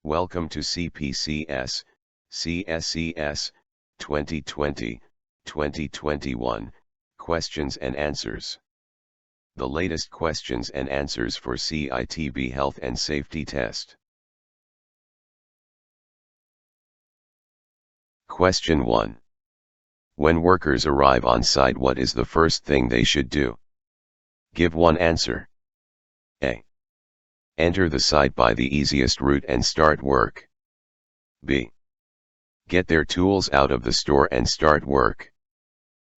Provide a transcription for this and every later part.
Welcome to CPCS, CSCS, 2020-2021, Questions and Answers. The latest questions and answers for CITB Health and Safety Test. Question 1. When workers arrive on site, what is the first thing they should do? Give one answer. A. Enter the site by the easiest route and start work. B. Get their tools out of the store and start work.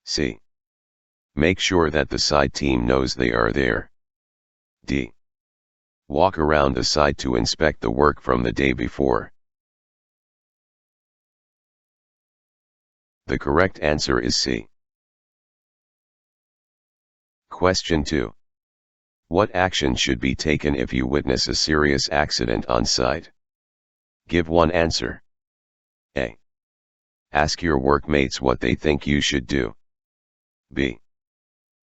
C. Make sure that the site team knows they are there. D. Walk around the site to inspect the work from the day before. The correct answer is C. Question 2. What action should be taken if you witness a serious accident on site? Give one answer. A. Ask your workmates what they think you should do. B.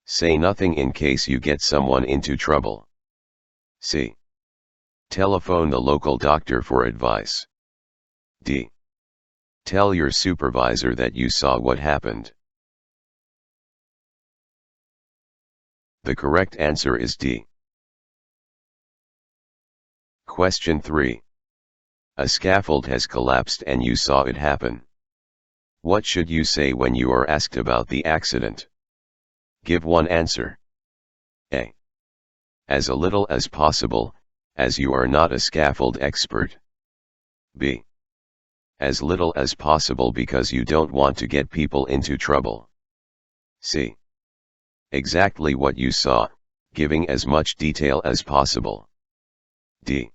Say nothing in case you get someone into trouble. C. Telephone the local doctor for advice. D. Tell your supervisor that you saw what happened. The correct answer is D. Question 3. A scaffold has collapsed and you saw it happen. What should you say when you are asked about the accident? Give one answer. A. As little as possible, as you are not a scaffold expert. B. As little as possible because you don't want to get people into trouble. C. Exactly what you saw, giving as much detail as possible. D.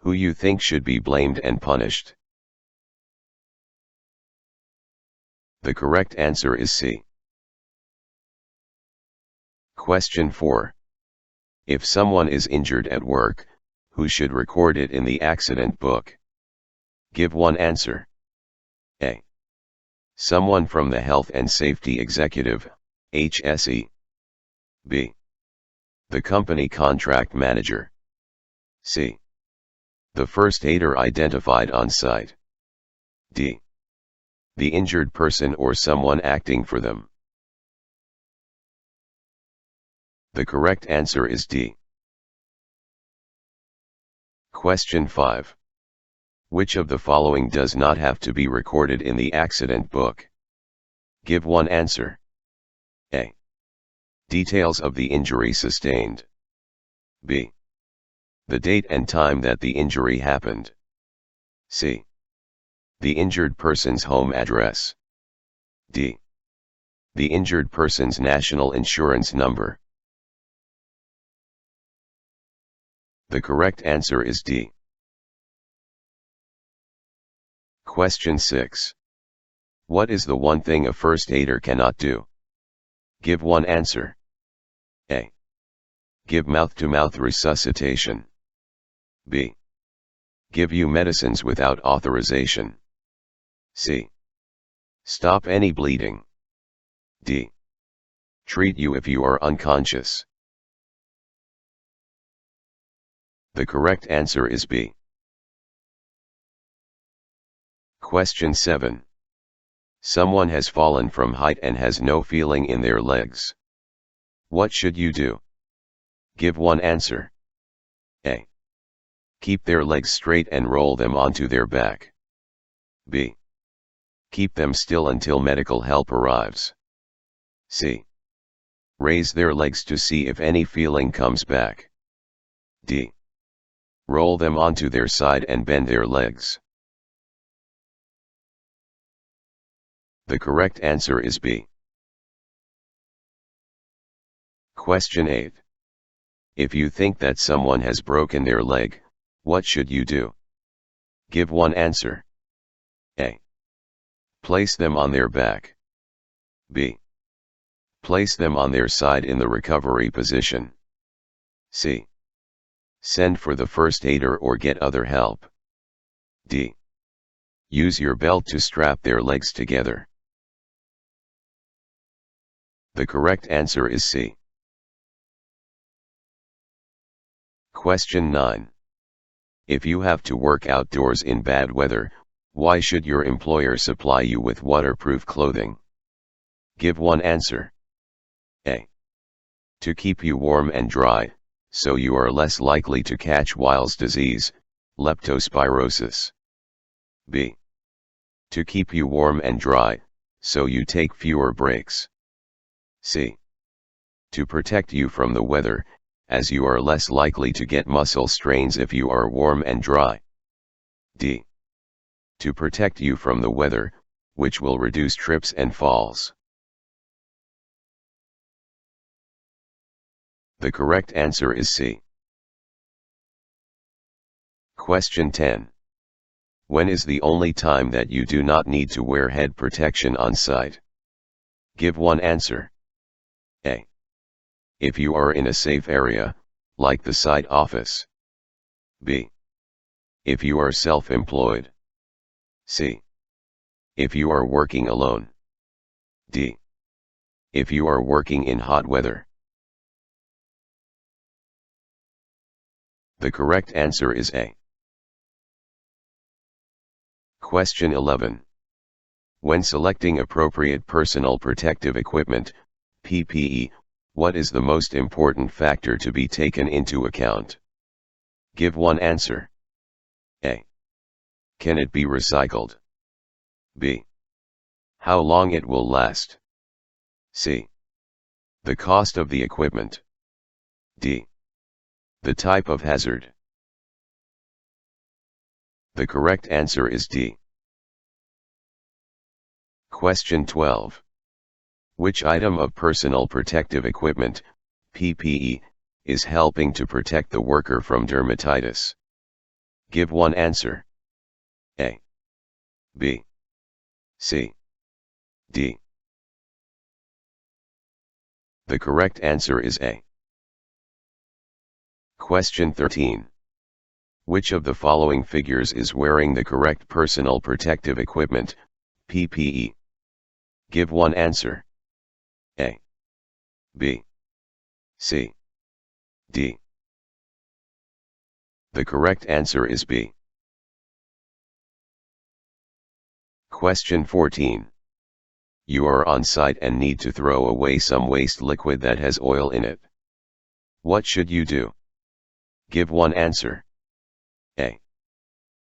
Who you think should be blamed and punished. The correct answer is C. Question 4. If someone is injured at work, who should record it in the accident book? Give one answer. A. Someone from the Health and Safety Executive, HSE. B. The company contract manager. C. The first aider identified on site. D. The injured person or someone acting for them. The correct answer is D. Question 5. Which of the following does not have to be recorded in the accident book? Give one answer. A. Details of the injury sustained. B. The date and time that the injury happened. C. The injured person's home address. D. The injured person's national insurance number. The correct answer is D. Question 6. What is the one thing a first aider cannot do? Give one answer. A. Give mouth-to-mouth resuscitation. B. Give you medicines without authorization. C. Stop any bleeding. D. Treat you if you are unconscious. The correct answer is B. Question 7. Someone has fallen from height and has no feeling in their legs. What should you do? Give one answer. A. Keep their legs straight and roll them onto their back. B. Keep them still until medical help arrives. C. Raise their legs to see if any feeling comes back. D. Roll them onto their side and bend their legs. The correct answer is B. Question 8. If you think that someone has broken their leg, what should you do? Give one answer. A. Place them on their back. B. Place them on their side in the recovery position. C. Send for the first aider or get other help. D. Use your belt to strap their legs together. The correct answer is C. Question 9. If you have to work outdoors in bad weather, why should your employer supply you with waterproof clothing? Give one answer. A. To keep you warm and dry, so you are less likely to catch Weil's disease, leptospirosis. B. To keep you warm and dry, so you take fewer breaks. C. To protect you from the weather, as you are less likely to get muscle strains if you are warm and dry. D. To protect you from the weather, which will reduce trips and falls. The correct answer is C. Question 10. When is the only time that you do not need to wear head protection on site? Give one answer. A. If you are in a safe area, like the site office. B. If you are self-employed. C. If you are working alone. D. If you are working in hot weather. The correct answer is A. Question 11. When selecting appropriate personal protective equipment, PPE, what is the most important factor to be taken into account? Give one answer. A. Can it be recycled? B. How long it will last? C. The cost of the equipment. D. The type of hazard. The correct answer is D. Question 12. Which item of personal protective equipment, PPE, is helping to protect the worker from dermatitis? Give one answer. A. B. C. D. The correct answer is A. Question 13. Which of the following figures is wearing the correct personal protective equipment, PPE? Give one answer. A. B. C. D. The correct answer is B. Question 14. You are on site and need to throw away some waste liquid that has oil in it. What should you do? Give one answer. A.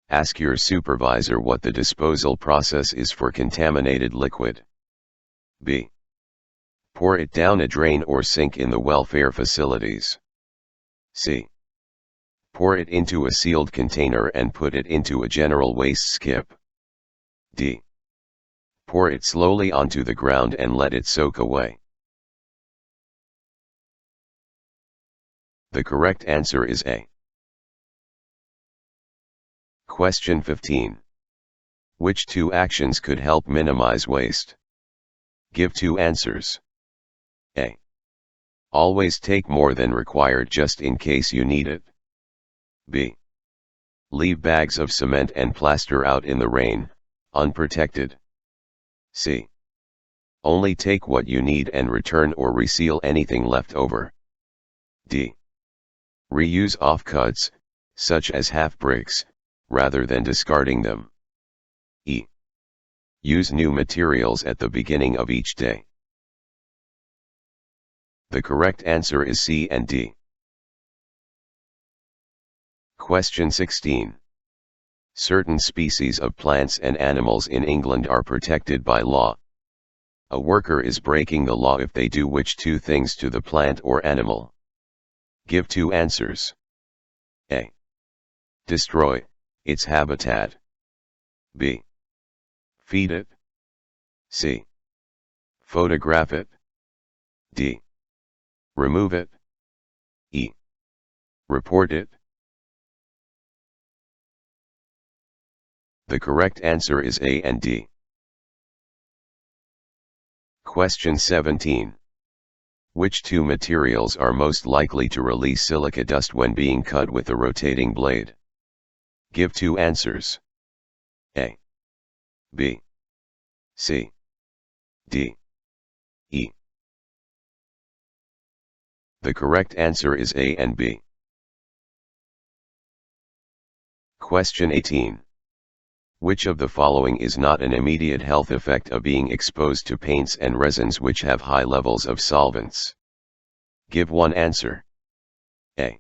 Ask your supervisor what the disposal process is for contaminated liquid. B. Pour it down a drain or sink in the welfare facilities. C. Pour it into a sealed container and put it into a general waste skip. D. Pour it slowly onto the ground and let it soak away. The correct answer is A. Question 15. Which two actions could help minimize waste? Give two answers. A. Always take more than required just in case you need it. B. Leave bags of cement and plaster out in the rain, unprotected. C. Only take what you need and return or reseal anything left over. D. Reuse offcuts, such as half bricks, rather than discarding them. E. Use new materials at the beginning of each day. The correct answer is C and D. Question 16. Certain species of plants and animals in England are protected by law. A worker is breaking the law if they do which two things to the plant or animal? Give two answers. A. Destroy its habitat. B. Feed it. C. Photograph it. D. Remove it. E. Report it. The correct answer is A and D. Question 17. Which two materials are most likely to release silica dust when being cut with a rotating blade? Give two answers. A. B. C. D. E. The correct answer is A and B. Question 18. Which of the following is not an immediate health effect of being exposed to paints and resins which have high levels of solvents? Give one answer. A.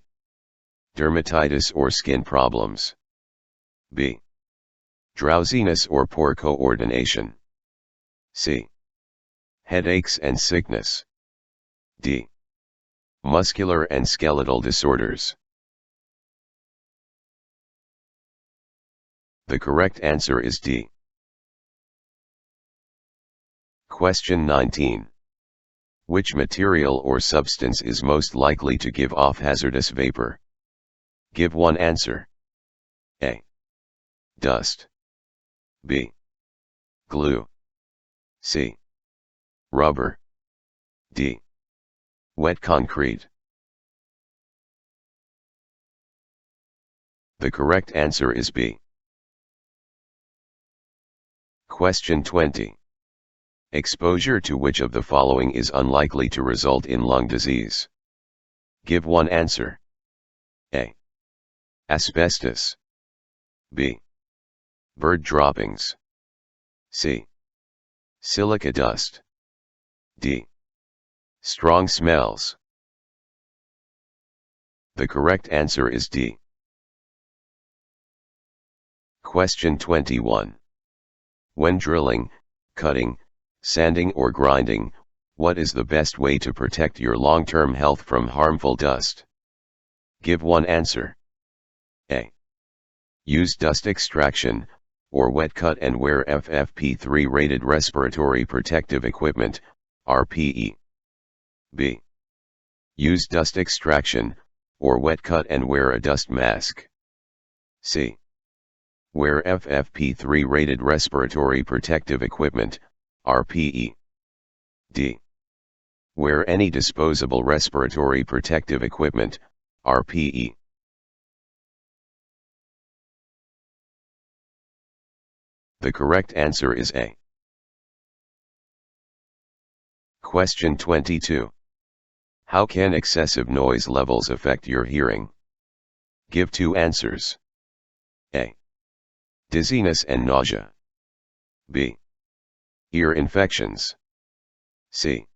Dermatitis or skin problems. B. Drowsiness or poor coordination. C. Headaches and sickness. D. Muscular and skeletal disorders. The correct answer is D. Question 19. Which material or substance is most likely to give off hazardous vapor? Give one answer. A. Dust. B. Glue. C. Rubber. D. Wet concrete. The correct answer is B. Question 20. Exposure to which of the following is unlikely to result in lung disease? Give one answer. A. Asbestos. B. Bird droppings. C. Silica dust. D. Strong smells. The correct answer is D. Question 21. When drilling, cutting, sanding or grinding, what is the best way to protect your long-term health from harmful dust? Give one answer. A. Use dust extraction, or wet cut and wear FFP3 rated respiratory protective equipment, RPE. B. Use dust extraction, or wet cut and wear a dust mask. C. Wear FFP3 rated respiratory protective equipment, RPE. D. Wear any disposable respiratory protective equipment, RPE. The correct answer is A. Question 22. How can excessive noise levels affect your hearing? Give two answers. A. Dizziness and nausea. B. Ear infections. C.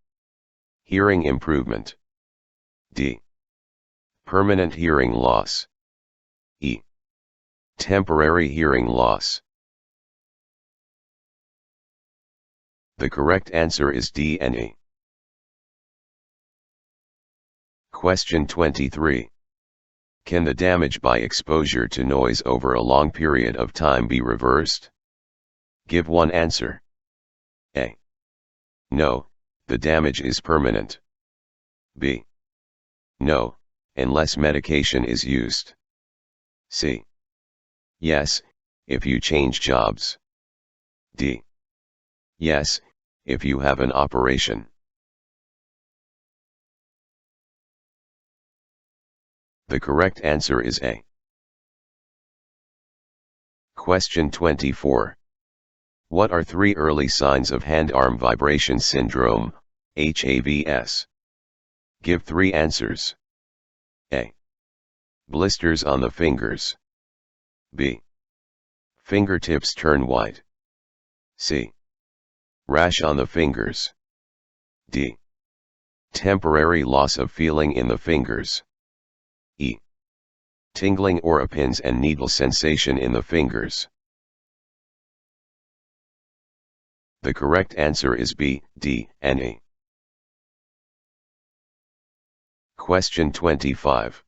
Hearing improvement. D. Permanent hearing loss. E. Temporary hearing loss. The correct answer is D and E. Question 23. Can the damage by exposure to noise over a long period of time be reversed? Give one answer. A. No, the damage is permanent. B. No, unless medication is used. C. Yes, if you change jobs. D. Yes, if you have an operation. The correct answer is A. Question 24. What are three early signs of hand-arm vibration syndrome, HAVS? Give three answers. A. Blisters on the fingers. B. Fingertips turn white. C. Rash on the fingers. D. Temporary loss of feeling in the fingers. E. Tingling or a pins and needle sensation in the fingers. The correct answer is B, D, and E. Question 25.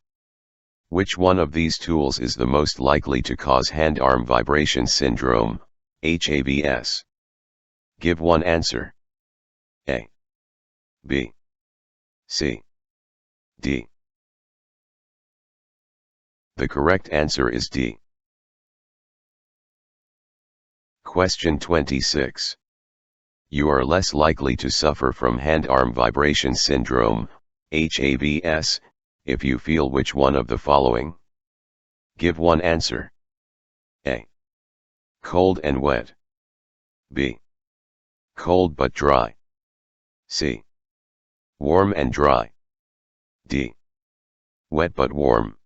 Which one of these tools is the most likely to cause hand-arm vibration syndrome, HAVS? Give one answer. A. B. C. D. The correct answer is D. Question 26. You are less likely to suffer from hand-arm vibration syndrome, HAVS, if you feel which one of the following? Give one answer. A. Cold and wet. B. Cold but dry. C. Warm and dry. D. Wet but warm.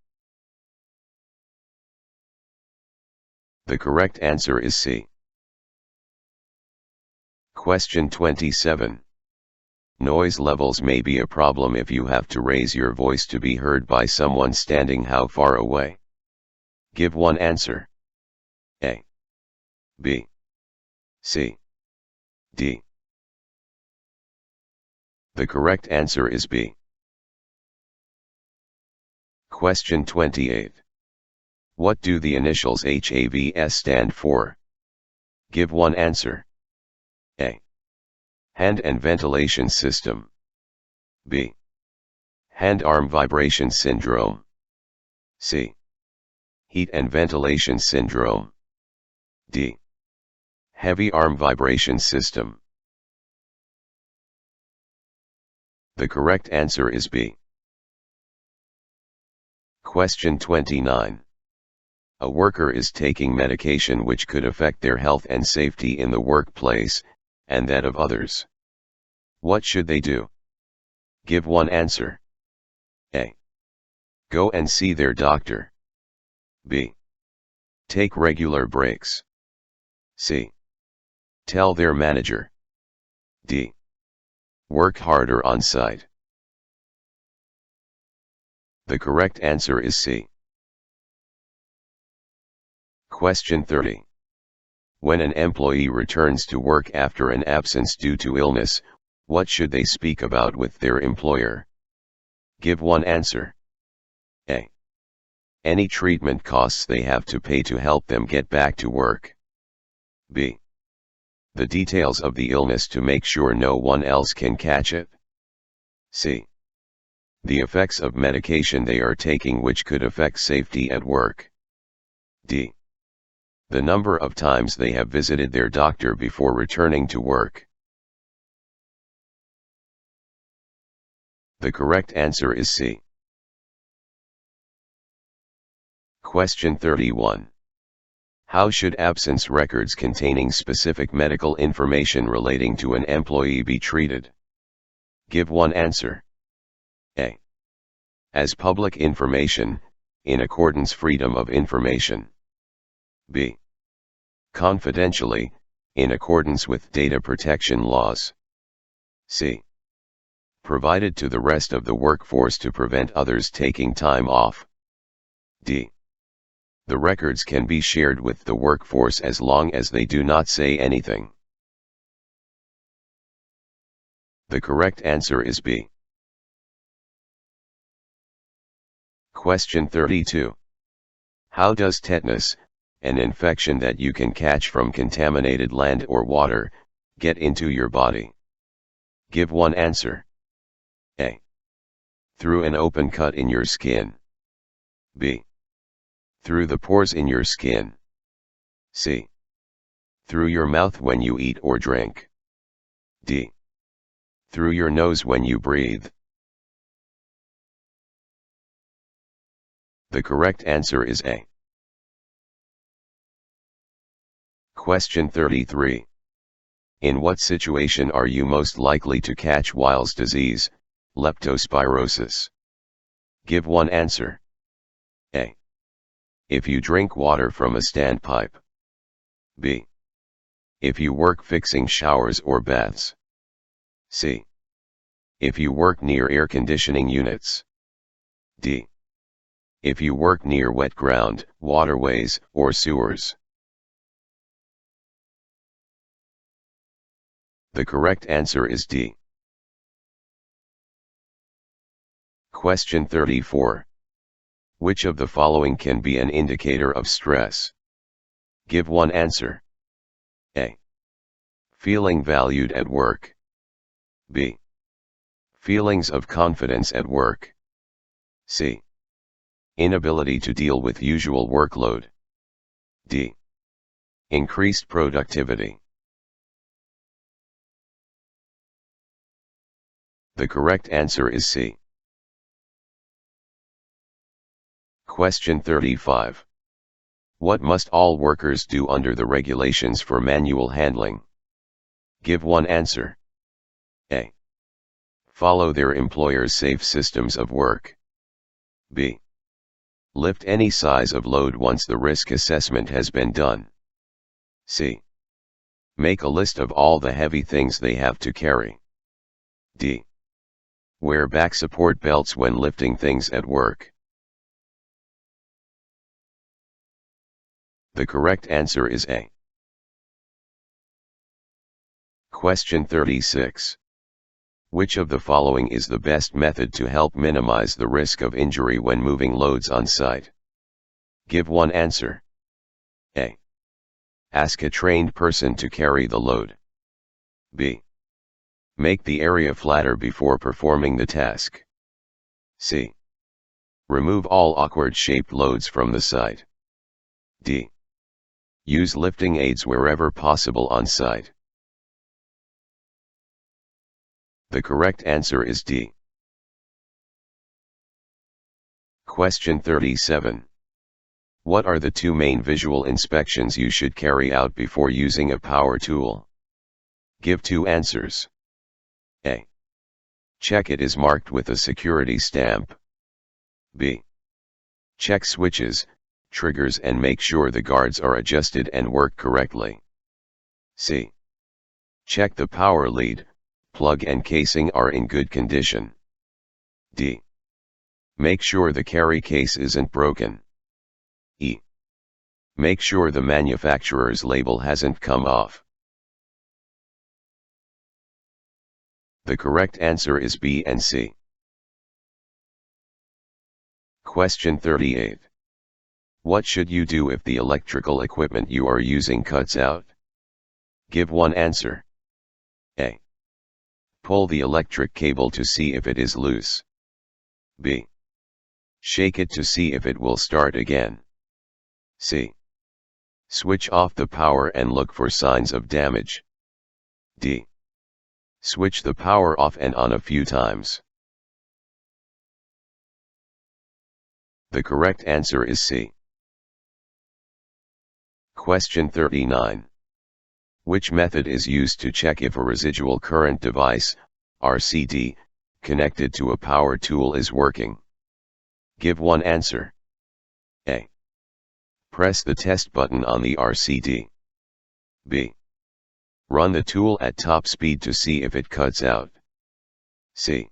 The correct answer is C. Question 27. Noise levels may be a problem if you have to raise your voice to be heard by someone standing how far away? Give one answer. A, B, C, D. The correct answer is B. Question 28. What do the initials HAVS stand for? Give one answer. A. Hand and ventilation system. B. Hand-arm vibration syndrome. C. Heat and ventilation syndrome. D. Heavy arm vibration system. The correct answer is B. Question 29. A worker is taking medication which could affect their health and safety in the workplace, and that of others. What should they do? Give one answer. A. Go and see their doctor. B. Take regular breaks. C. Tell their manager. D. Work harder on site. The correct answer is C. Question 30. When an employee returns to work after an absence due to illness, what should they speak about with their employer? Give one answer. A. Any treatment costs they have to pay to help them get back to work. B. The details of the illness to make sure no one else can catch it. C. The effects of medication they are taking which could affect safety at work. D. The number of times they have visited their doctor before returning to work. The correct answer is C. Question 31. How should absence records containing specific medical information relating to an employee be treated? Give one answer. A. As public information, in accordance freedom of information. B. Confidentially, in accordance with data protection laws. C. Provided to the rest of the workforce to prevent others taking time off. D. The records can be shared with the workforce as long as they do not say anything. The correct answer is B. Question 32. How does tetanus, an infection that you can catch from contaminated land or water, get into your body? Give one answer. A. Through an open cut in your skin. B. Through the pores in your skin. C. Through your mouth when you eat or drink. D. Through your nose when you breathe. The correct answer is A. Question 33. In what situation are you most likely to catch Weil's disease, leptospirosis? Give one answer. A. If you drink water from a standpipe. B. If you work fixing showers or baths. C. If you work near air conditioning units. D. If you work near wet ground, waterways, or sewers. The correct answer is D. Question 34. Which of the following can be an indicator of stress? Give one answer. A. Feeling valued at work. B. Feelings of confidence at work. C. Inability to deal with usual workload. D. Increased productivity. The correct answer is C. Question 35. What must all workers do under the regulations for manual handling? Give one answer. A. Follow their employer's safe systems of work. B. Lift any size of load once the risk assessment has been done. C. Make a list of all the heavy things they have to carry. D. Wear back support belts when lifting things at work. The correct answer is A. Question 36. Which of the following is the best method to help minimize the risk of injury when moving loads on site? Give one answer. A. Ask a trained person to carry the load. B. Make the area flatter before performing the task. C. Remove all awkward-shaped loads from the site. D. Use lifting aids wherever possible on site. The correct answer is D. Question 37. What are the two main visual inspections you should carry out before using a power tool? Give two answers. A. Check it is marked with a security stamp. B. Check switches, triggers and make sure the guards are adjusted and work correctly. C. Check the power lead, plug and casing are in good condition. D. Make sure the carry case isn't broken. E. Make sure the manufacturer's label hasn't come off. The correct answer is B and C. Question 38. What should you do if the electrical equipment you are using cuts out? Give one answer. A. Pull the electric cable to see if it is loose. B. Shake it to see if it will start again. C. Switch off the power and look for signs of damage. D. Switch the power off and on a few times. The correct answer is C. Question 39. Which method is used to check if a residual current device, RCD, connected to a power tool is working? Give one answer. A. Press the test button on the RCD. B. Run the tool at top speed to see if it cuts out. C.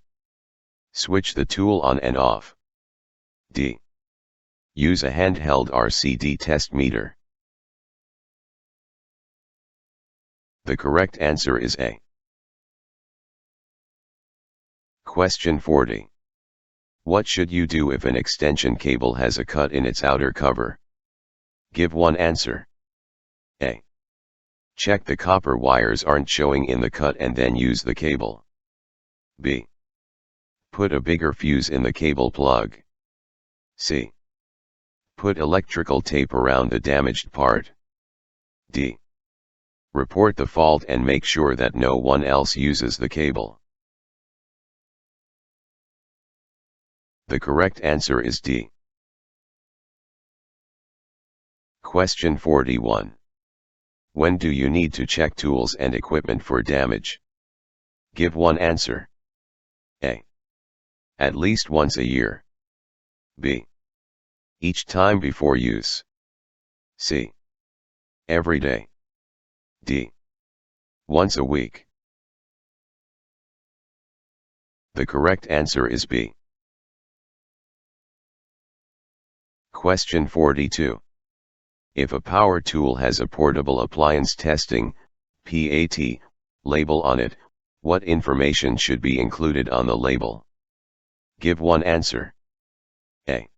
Switch the tool on and off. D. Use a handheld RCD test meter. The correct answer is A. Question 40. What should you do if an extension cable has a cut in its outer cover? Give one answer. A. Check the copper wires aren't showing in the cut and then use the cable. B. Put a bigger fuse in the cable plug. C. Put electrical tape around the damaged part. D. Report the fault and make sure that no one else uses the cable. The correct answer is D. Question 41. When do you need to check tools and equipment for damage? Give one answer. A. At least once a year. B. Each time before use. C. Every day. D. Once a week. The correct answer is B. Question 42. If a power tool has a portable appliance testing, PAT, label on it, what information should be included on the label? Give one answer. A.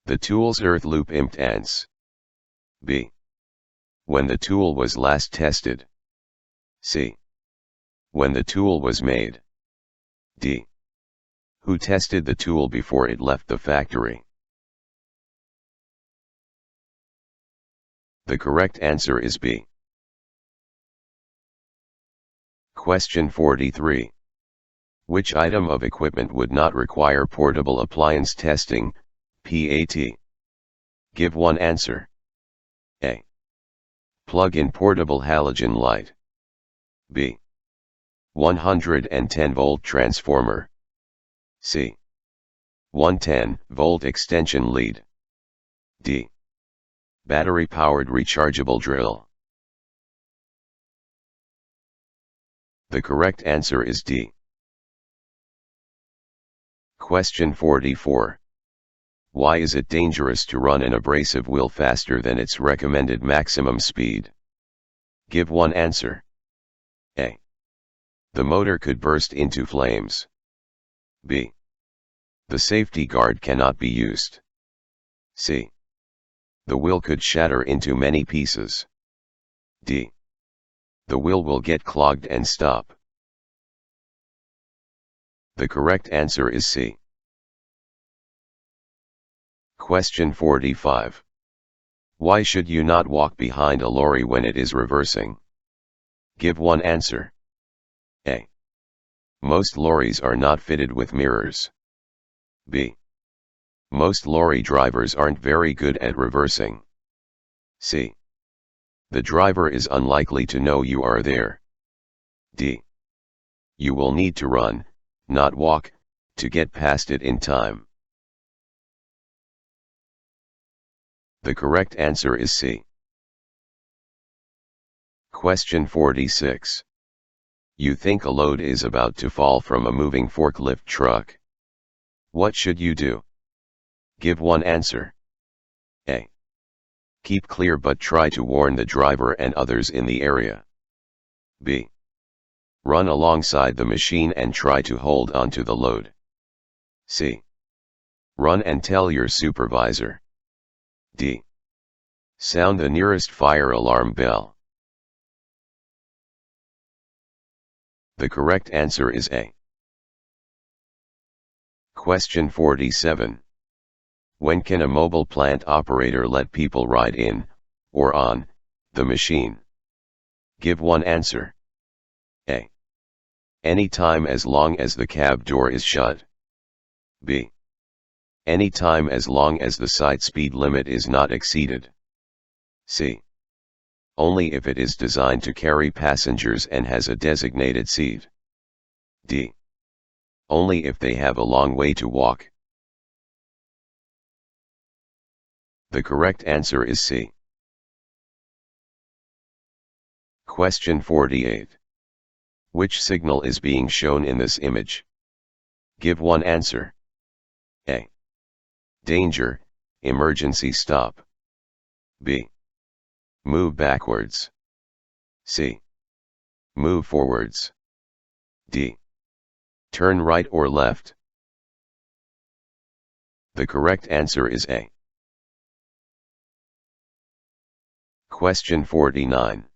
The tool's earth loop impedance. B. When the tool was last tested. C. When the tool was made. D. Who tested the tool before it left the factory? The correct answer is B. Question 43. Which item of equipment would not require portable appliance testing, PAT? Give one answer. A. Plug-in portable halogen light. B. 110-volt transformer. C. 110-volt extension lead. D. Battery-powered rechargeable drill. The correct answer is D. Question 44. Why is it dangerous to run an abrasive wheel faster than its recommended maximum speed? Give one answer. A. The motor could burst into flames. B. The safety guard cannot be used. C. The wheel could shatter into many pieces. D. The wheel will get clogged and stop. The correct answer is C. Question 45. Why should you not walk behind a lorry when it is reversing? Give one answer. A. Most lorries are not fitted with mirrors. B. Most lorry drivers aren't very good at reversing. C. The driver is unlikely to know you are there. D. You will need to run, not walk, to get past it in time. The correct answer is C. Question 46. You think a load is about to fall from a moving forklift truck. What should you do? Give one answer. A. Keep clear but try to warn the driver and others in the area. B. Run alongside the machine and try to hold onto the load. C. Run and tell your supervisor. D. Sound the nearest fire alarm bell. The correct answer is A. Question 47. When can a mobile plant operator let people ride in, or on, the machine? Give one answer. A. Any time as long as the cab door is shut. B. Any time as long as the site speed limit is not exceeded. C. Only if it is designed to carry passengers and has a designated seat. D. Only if they have a long way to walk. The correct answer is C. Question 48. Which signal is being shown in this image? Give one answer. A. Danger, emergency stop. B. Move backwards. C. Move forwards. D. Turn right or left. The correct answer is A. Question 49.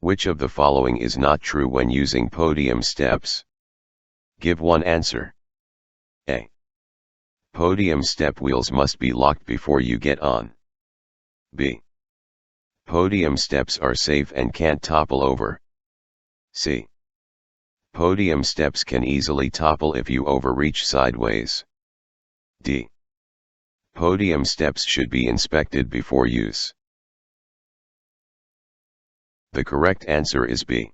Which of the following is not true when using podium steps? Give one answer. A. Podium step wheels must be locked before you get on. B. Podium steps are safe and can't topple over. C. Podium steps can easily topple if you overreach sideways. D. Podium steps should be inspected before use. The correct answer is B.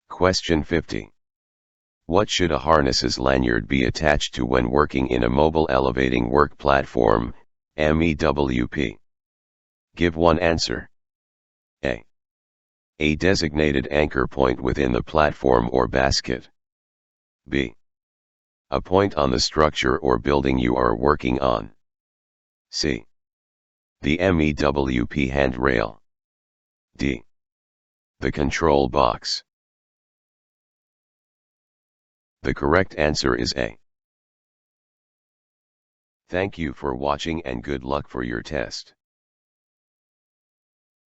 Question 50. What should a harness's lanyard be attached to when working in a mobile elevating work platform, MEWP? Give one answer. A. A designated anchor point within the platform or basket. B. A point on the structure or building you are working on. C. The MEWP handrail. D. The control box. The correct answer is A. Thank you for watching and good luck for your test.